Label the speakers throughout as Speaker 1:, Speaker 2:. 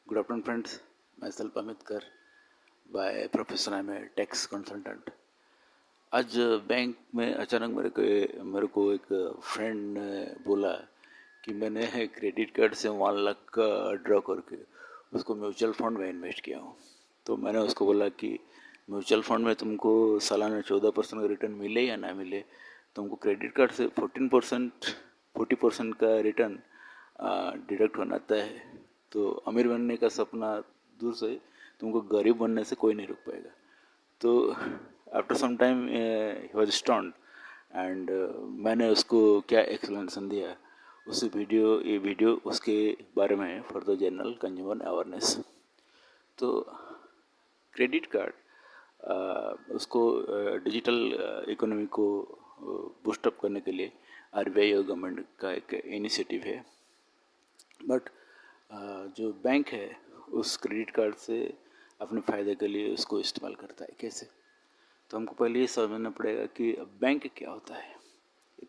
Speaker 1: Good afternoon, friends. Myself Amit Kar. By profession, I'm a tax consultant. आज bank में अचानक मेरे को एक फ्रेंड ने बोला कि मैंने क्रेडिट कार्ड से 1 लाख का ड्रॉ करके उसको म्यूचुअल फंड में इन्वेस्ट किया हूँ। तो मैंने उसको बोला कि म्यूचुअल फंड में तुमको सालाना 14% का रिटर्न मिले या ना मिले, तुमको क्रेडिट कार्ड से 14% 40% का रिटर्न डिडक्ट होना तय है। तो अमीर बनने का सपना दूर से, तुमको गरीब बनने से कोई नहीं रोक पाएगा। तो after some time he was stoned and मैंने उसको क्या एक्सप्लेनेशन दिया, ये वीडियो उसके बारे में है for the general consumer awareness. तो क्रेडिट कार्ड उसको डिजिटल इकोनॉमी को बूस्टअप करने के लिए आरबीआई और गवर्नमेंट का एक इनिशिएटिव है। बट जो बैंक है उस क्रेडिट कार्ड से अपने फ़ायदे के लिए उसको इस्तेमाल करता है। कैसे? तो हमको पहले ये समझना पड़ेगा कि बैंक क्या होता है।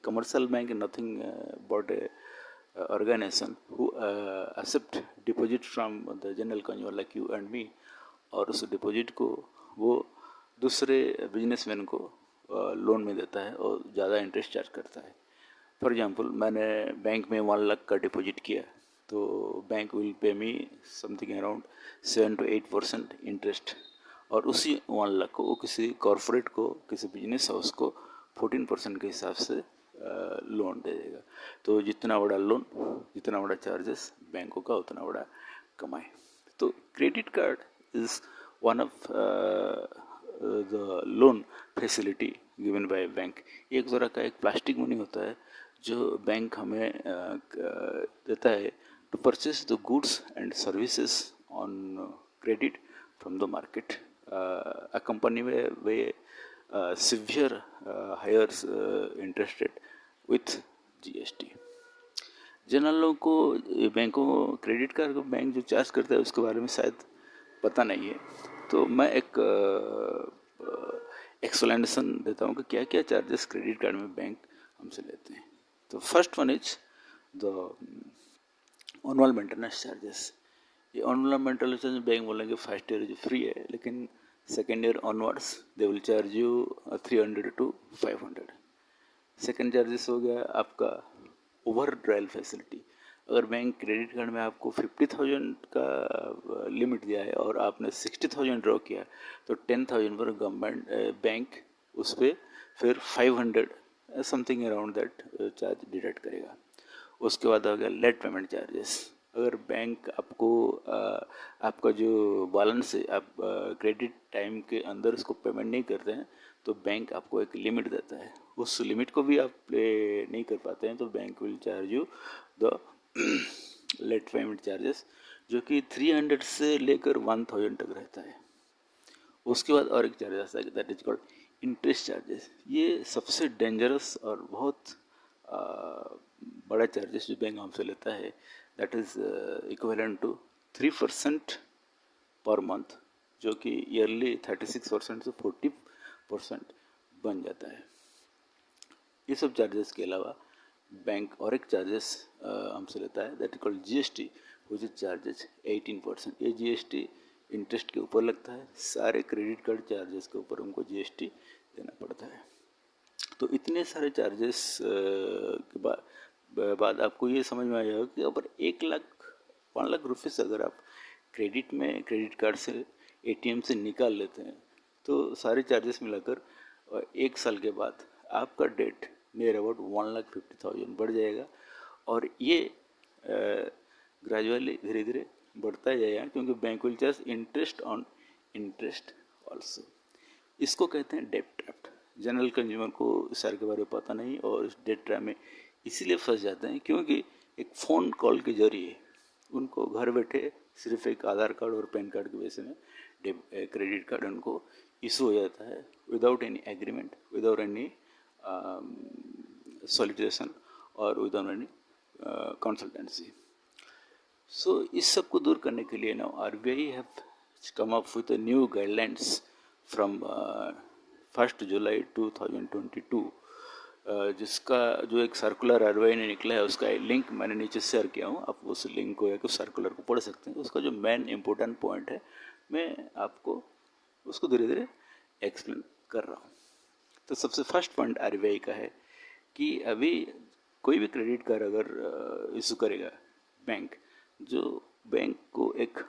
Speaker 1: Commercial bank nothing but a organisation who accept deposit from the general consumer like you and me, और उस डिपॉजिट को वो दूसरे बिजनेसमैन को लोन में देता है और ज़्यादा इंटरेस्ट चार्ज करता है। फॉर एग्जांपल, मैंने बैंक में 1 लाख का डिपॉजिट किया, तो bank will pay me something around 7 to 8% interest, और उसी 1 लाख को वो किसी कॉरपोरेट को, किसी बिजनेस हाउस को 14% के हिसाब से लोन दे देगा। तो जितना बड़ा लोन, जितना बड़ा चार्जेस बैंकों का, उतना बड़ा कमाई। तो credit card is one of the loan facility given by bank. एक तरह का एक प्लास्टिक मनी होता है जो बैंक हमें देता है to purchase the goods and services on credit from the market. a company where severe hires interest rate with GST। General लोगों को बैंकों क्रेडिट कार्ड को बैंक जो चार्ज करता है उसके बारे में शायद पता नहीं है। तो मैं एक एक्सप्लेनेशन देता हूँ कि क्या क्या चार्जेस क्रेडिट कार्ड में बैंक हमसे लेते हैं। तो first one is the annual maintenance charges. ये एनुअल मेंटेनेंस बैंक बोलेंगे फर्स्ट ईयर जो फ्री है, लेकिन second year onwards they will charge you 300 to 500। Second charges हो गया आपका ओवर ड्रायल फैसिलिटी। अगर बैंक क्रेडिट कार्ड में आपको 50,000 का लिमिट दिया है और आपने 60,000 ड्रॉ किया, तो 10,000 पर गवर्नमेंट बैंक उस पर फिर 500 something around that charge deduct करेगा। उसके बाद आ गया लेट पेमेंट चार्जेस। अगर बैंक आपको आपका जो बैलेंस है, आप क्रेडिट टाइम के अंदर उसको पेमेंट नहीं करते हैं, तो बैंक आपको एक लिमिट देता है। उस लिमिट को भी आप पे नहीं कर पाते हैं तो bank will charge you the late payment charges, जो कि 300 से लेकर 1000 तक रहता है। उसके बाद और एक चार्ज आता है, that is called interest charges. ये सबसे डेंजरस और बहुत बड़ा चार्जेस जो बैंक हमसे लेता है, that is equivalent to 3% per month, जो कि ईयरली 36% से 40% बन जाता है। ये सब चार्जेस के अलावा बैंक और एक चार्जेस हमसे लेता है, that is called GST, which is charges 18%। ये जीएसटी इंटरेस्ट के ऊपर लगता है। सारे क्रेडिट कार्ड चार्जेस के ऊपर हमको जीएसटी देना पड़ता है। तो इतने सारे चार्जेस के बाद आपको ये समझ में आएगा कि अगर 1 लाख रुपीज़ अगर आप क्रेडिट कार्ड से एटीएम से निकाल लेते हैं, तो सारे चार्जेस मिलाकर 1 साल के बाद आपका डेट नियर अबाउट 1,50,000 बढ़ जाएगा। और ये ग्रेजुअली धीरे धीरे बढ़ता ही जाएगा, क्योंकि bank will charge interest on interest also. इसको कहते हैं डेट ट्रैप। जनरल कंज्यूमर को इस सारे के बारे में पता नहीं और इस डेट ट्रैप में इसीलिए फंस जाते हैं क्योंकि एक फ़ोन कॉल के जरिए उनको घर बैठे सिर्फ एक आधार कार्ड और पैन कार्ड की वजह में क्रेडिट कार्ड उनको इशू हो जाता है, without any agreement, without any solicitation और विदाउट एनी कंसल्टेंसी। सो इस सब को दूर करने के लिए now RBI have come up with new guidelines from 1st July 2022, जिसका जो एक सर्कुलर आरबीआई ने निकला है उसका लिंक मैंने नीचे शेयर किया हूँ, आप उस लिंक को या उस सर्कुलर को पढ़ सकते हैं। उसका जो मेन इम्पोर्टेंट पॉइंट है मैं आपको उसको धीरे धीरे एक्सप्लेन कर रहा हूँ। तो सबसे फर्स्ट पॉइंट आरबीआई का है कि अभी कोई भी क्रेडिट कार्ड अगर इशू करेगा बैंक, जो बैंक को एक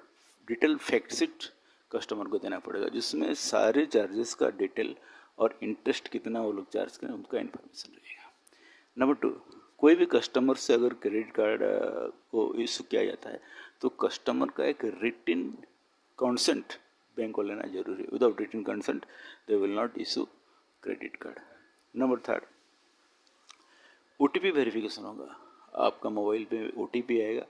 Speaker 1: डिटेल फैक्ट शीट कस्टमर को देना पड़ेगा जिसमें सारे चार्जेस का डिटेल और इंटरेस्ट कितना वो लोग चार्ज करें उनका इन्फॉर्मेशन रहेगा। नंबर टू, कोई भी कस्टमर से अगर क्रेडिट कार्ड को इशू किया जाता है तो कस्टमर का एक रिटिन कंसेंट बैंक को लेना जरूरी है। Without रिटिन consent they will not issue credit card. Number third, OTP verification होगा। आपका मोबाइल पे ओटीपी आएगा,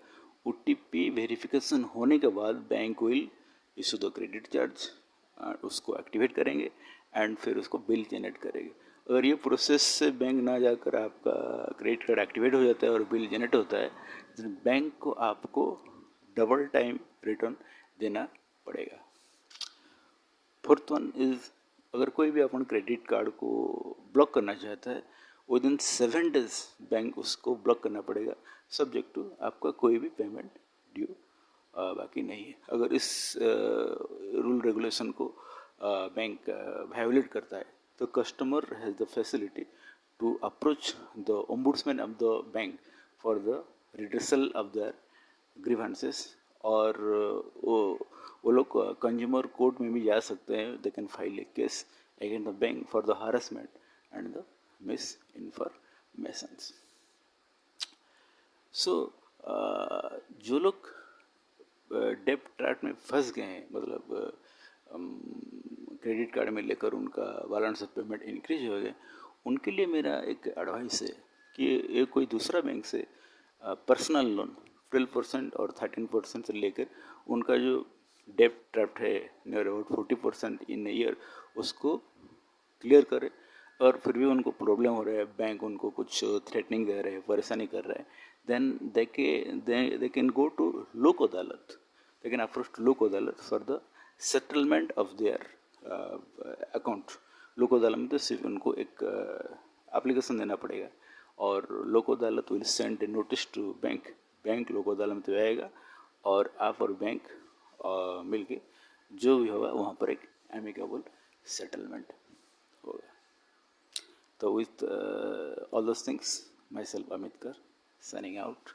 Speaker 1: ओटीपी वेरिफिकेशन होने के बाद bank will issue the credit charge, उसको एक्टिवेट करेंगे एंड फिर उसको बिल जनरेट करेंगे। अगर ये प्रोसेस से बैंक ना जाकर आपका क्रेडिट कार्ड एक्टिवेट हो जाता है और बिल जनरेट होता है तो बैंक को आपको डबल टाइम रिटर्न देना पड़ेगा। फोर्थ वन इज, अगर कोई भी अपन क्रेडिट कार्ड को ब्लॉक करना चाहता है विद इन 7 days बैंक उसको ब्लॉक करना पड़ेगा, सब्जेक्ट टू आपका कोई भी पेमेंट ड्यू बाकी नहीं है। अगर इस रूल रेगुलेशन को बैंक वायोलेट करता है तो customer has the facility to approach the ombudsman of the bank for the redressal of their grievances, और वो लोग कंज्यूमर कोर्ट में भी जा सकते हैं। They can file a case against the bank for the harassment and the mis informations. So जो लोग डेब्ट ट्रैप में फंस गए हैं, मतलब क्रेडिट कार्ड में लेकर उनका बैलेंस ऑफ पेमेंट इंक्रीज हो गया, उनके लिए मेरा एक एडवाइस है कि ये कोई दूसरा बैंक से पर्सनल लोन 12% और 13% से लेकर उनका जो डेब्ट ट्रैप है नियर अबाउट 40% इन ईयर उसको क्लियर करे। और फिर भी उनको प्रॉब्लम हो रहा है, बैंक उनको कुछ थ्रेटनिंग दे रहे हैं, परेशानी कर रहा है, then they can go to Lok Adalat, they can approach to Lok Adalat for the settlement of their account. Lok Adalat में तो सिर्फ उनको एक एप्लीकेशन देना पड़ेगा और Lok Adalat will send a notice to bank, bank Lok Adalat में आएगा और आप और बैंक मिलके जो भी होगा वहाँ पर एक एमिकेबल सेटलमेंट होगा। So with all those things, myself Amit Kar, signing out.